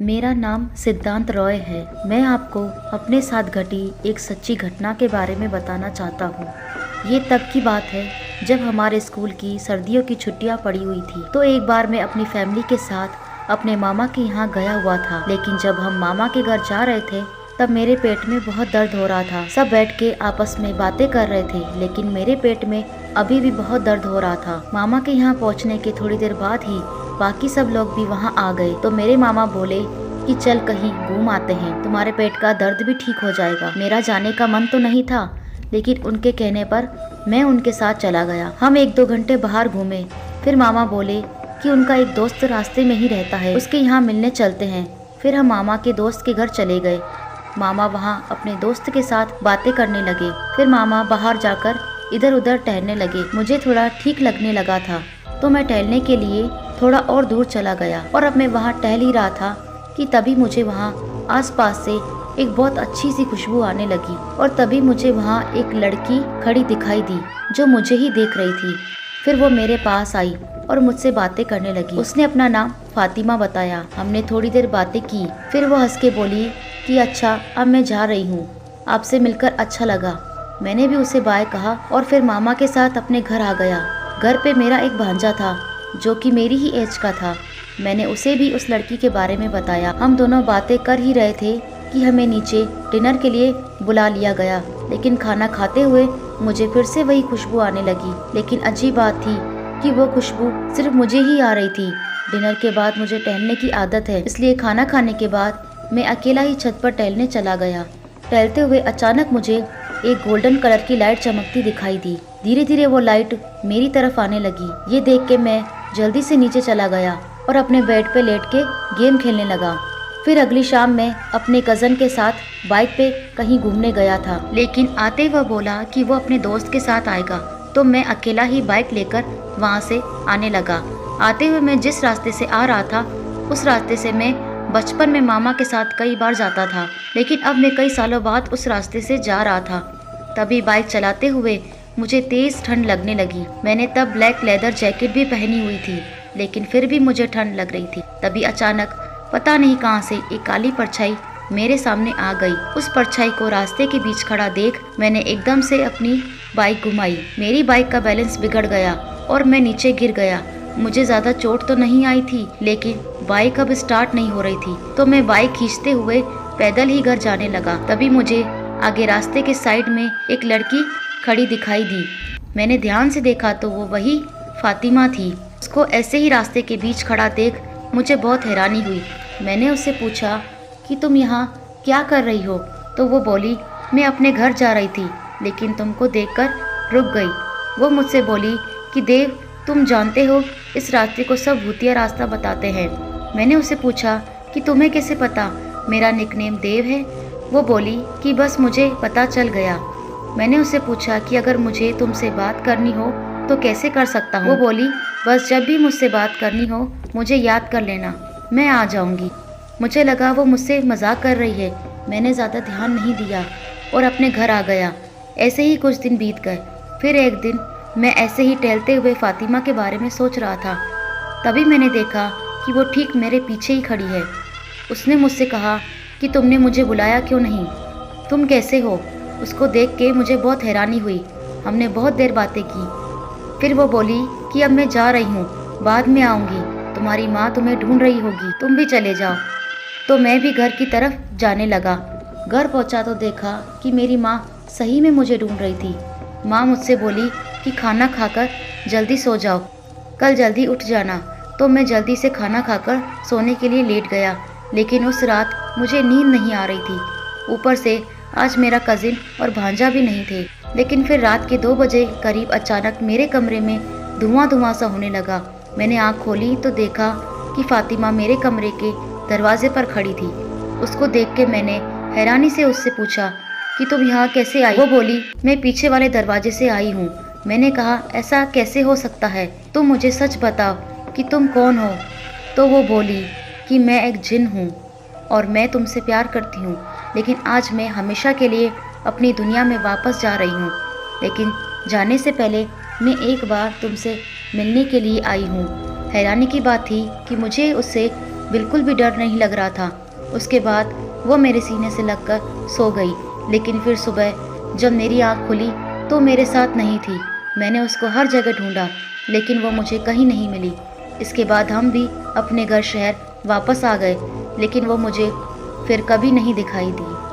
मेरा नाम सिद्धांत रॉय है। मैं आपको अपने साथ घटी एक सच्ची घटना के बारे में बताना चाहता हूँ। ये तब की बात है जब हमारे स्कूल की सर्दियों की छुट्टियाँ पड़ी हुई थी। तो एक बार मैं अपनी फैमिली के साथ अपने मामा के यहाँ गया हुआ था। लेकिन जब हम मामा के घर जा रहे थे तब मेरे पेट में बहुत दर्द हो रहा था। सब बैठ के आपस में बातें कर रहे थे, लेकिन मेरे पेट में अभी भी बहुत दर्द हो रहा था। मामा के यहाँ पहुँचने के थोड़ी देर बाद ही बाकी सब लोग भी वहाँ आ गए। तो मेरे मामा बोले कि चल कहीं घूम आते हैं, तुम्हारे पेट का दर्द भी ठीक हो जाएगा। मेरा जाने का मन तो नहीं था, लेकिन उनके कहने पर मैं उनके साथ चला गया। हम 1-2 घंटे बाहर घूमे। फिर मामा बोले कि उनका एक दोस्त रास्ते में ही रहता है, उसके यहाँ मिलने चलते हैं। फिर हम मामा के दोस्त के घर चले गए। मामा वहाँ अपने दोस्त के साथ बातें करने लगे। फिर मामा बाहर जाकर इधर उधर टहलने लगे। मुझे थोड़ा ठीक लगने लगा था, तो मैं टहलने के लिए थोड़ा और दूर चला गया। और अब मैं वहाँ टहल ही रहा था कि तभी मुझे वहाँ आसपास से एक बहुत अच्छी सी खुशबू आने लगी। और तभी मुझे वहाँ एक लड़की खड़ी दिखाई दी जो मुझे ही देख रही थी। फिर वो मेरे पास आई और मुझसे बातें करने लगी। उसने अपना नाम फातिमा बताया। हमने थोड़ी देर बातें की। फिर वो हंस के बोली कि अच्छा, अब मैं जा रही हूँ, आपसे मिलकर अच्छा लगा। मैंने भी उसे बाय कहा और फिर मामा के साथ अपने घर आ गया। घर पे मेरा एक भांजा था जो कि मेरी ही एज का था। मैंने उसे भी उस लड़की के बारे में बताया। हम दोनों बातें कर ही रहे थे कि हमें नीचे डिनर के लिए बुला लिया गया। लेकिन खाना खाते हुए मुझे फिर से वही खुशबू आने लगी। लेकिन अजीब बात थी कि वो खुशबू सिर्फ मुझे ही आ रही थी। डिनर के बाद मुझे टहलने की आदत है, इसलिए खाना खाने के बाद मैं अकेला ही छत पर टहलने चला गया। टहलते हुए अचानक मुझे एक गोल्डन कलर की लाइट चमकती दिखाई दी। धीरे धीरे वो लाइट मेरी तरफ आने लगी। ये देख के मैं जल्दी से नीचे चला गया और अपने बेड पे लेट के गेम खेलने लगा। फिर अगली शाम मैं अपने कज़न के साथ बाइक पे कहीं घूमने गया था, लेकिन आते वह बोला कि वो अपने दोस्त के साथ आएगा। तो मैं अकेला ही बाइक लेकर वहाँ से आने लगा। आते हुए मैं जिस रास्ते से आ रहा था उस रास्ते से मैं बचपन में मामा के साथ कई बार जाता था, लेकिन अब मैं कई सालों बाद उस रास्ते से जा रहा था। तभी बाइक चलाते हुए मुझे तेज ठंड लगने लगी। मैंने तब ब्लैक लेदर जैकेट भी पहनी हुई थी, लेकिन फिर भी मुझे ठंड लग रही थी। तभी अचानक पता नहीं कहां से एक काली परछाई मेरे सामने आ गई। उस परछाई को रास्ते के बीच खड़ा देख मैंने एकदम से अपनी बाइक घुमाई। मेरी बाइक का बैलेंस बिगड़ गया और मैं नीचे गिर गया। मुझे ज्यादा चोट तो नहीं आई थी, लेकिन बाइक अब स्टार्ट नहीं हो रही थी। तो मैं बाइक खींचते हुए पैदल ही घर जाने लगा। तभी मुझे आगे रास्ते के साइड में एक लड़की खड़ी दिखाई दी। मैंने ध्यान से देखा तो वो वही फातिमा थी। उसको ऐसे ही रास्ते के बीच खड़ा देख मुझे बहुत हैरानी हुई। मैंने उससे पूछा कि तुम यहाँ क्या कर रही हो? तो वो बोली मैं अपने घर जा रही थी, लेकिन तुमको देखकर रुक गई। वो मुझसे बोली कि देव, तुम जानते हो इस रास्ते को सब भूतिया रास्ता बताते हैं। मैंने उससे पूछा कि तुम्हें कैसे पता मेरा निकनेम देव है? वो बोली कि बस मुझे पता चल गया। मैंने उससे पूछा कि अगर मुझे तुमसे बात करनी हो तो कैसे कर सकता हूँ? वो बोली बस जब भी मुझसे बात करनी हो मुझे याद कर लेना, मैं आ जाऊंगी। मुझे लगा वो मुझसे मजाक कर रही है। मैंने ज़्यादा ध्यान नहीं दिया और अपने घर आ गया। ऐसे ही कुछ दिन बीत गए। फिर एक दिन मैं ऐसे ही टहलते हुए फातिमा के बारे में सोच रहा था। तभी मैंने देखा कि वो ठीक मेरे पीछे ही खड़ी है। उसने मुझसे कहा कि तुमने मुझे बुलाया क्यों नहीं? तुम कैसे हो? उसको देख के मुझे बहुत हैरानी हुई। हमने बहुत देर बातें की। फिर वो बोली कि अब मैं जा रही हूँ, बाद में आऊँगी। तुम्हारी माँ तुम्हें ढूंढ रही होगी, तुम भी चले जाओ। तो मैं भी घर की तरफ जाने लगा। घर पहुँचा तो देखा कि मेरी माँ सही में मुझे ढूंढ रही थी। माँ मुझसे बोली कि खाना खाकर जल्दी सो जाओ, कल जल्दी उठ जाना। तो मैं जल्दी से खाना खाकर सोने के लिए लेट गया, लेकिन उस रात मुझे नींद नहीं आ रही थी। ऊपर से आज मेरा कजिन और भांजा भी नहीं थे। लेकिन फिर रात के 2 बजे करीब अचानक मेरे कमरे में धुआं धुआं सा होने लगा। मैंने आँख खोली तो देखा कि फातिमा मेरे कमरे के दरवाजे पर खड़ी थी। उसको देख के मैंने हैरानी से उससे पूछा कि तुम यहाँ कैसे आई? वो बोली मैं पीछे वाले दरवाजे से आई हूँ। मैंने कहा ऐसा कैसे हो सकता है? तुम मुझे सच बताओ कि तुम कौन हो? तो वो बोली कि मैं एक जिन हूँ और मैं तुमसे प्यार करती हूँ, लेकिन आज मैं हमेशा के लिए अपनी दुनिया में वापस जा रही हूँ। लेकिन जाने से पहले मैं एक बार तुमसे मिलने के लिए आई हूँ। हैरानी की बात थी कि मुझे उससे बिल्कुल भी डर नहीं लग रहा था। उसके बाद वो मेरे सीने से लगकर सो गई, लेकिन फिर सुबह जब मेरी आँख खुली तो मेरे साथ नहीं थी। मैंने उसको हर जगह ढूंढा, लेकिन वो मुझे कहीं नहीं मिली। इसके बाद हम भी अपने घर शहर वापस आ गए, लेकिन वो मुझे फिर कभी नहीं दिखाई दी।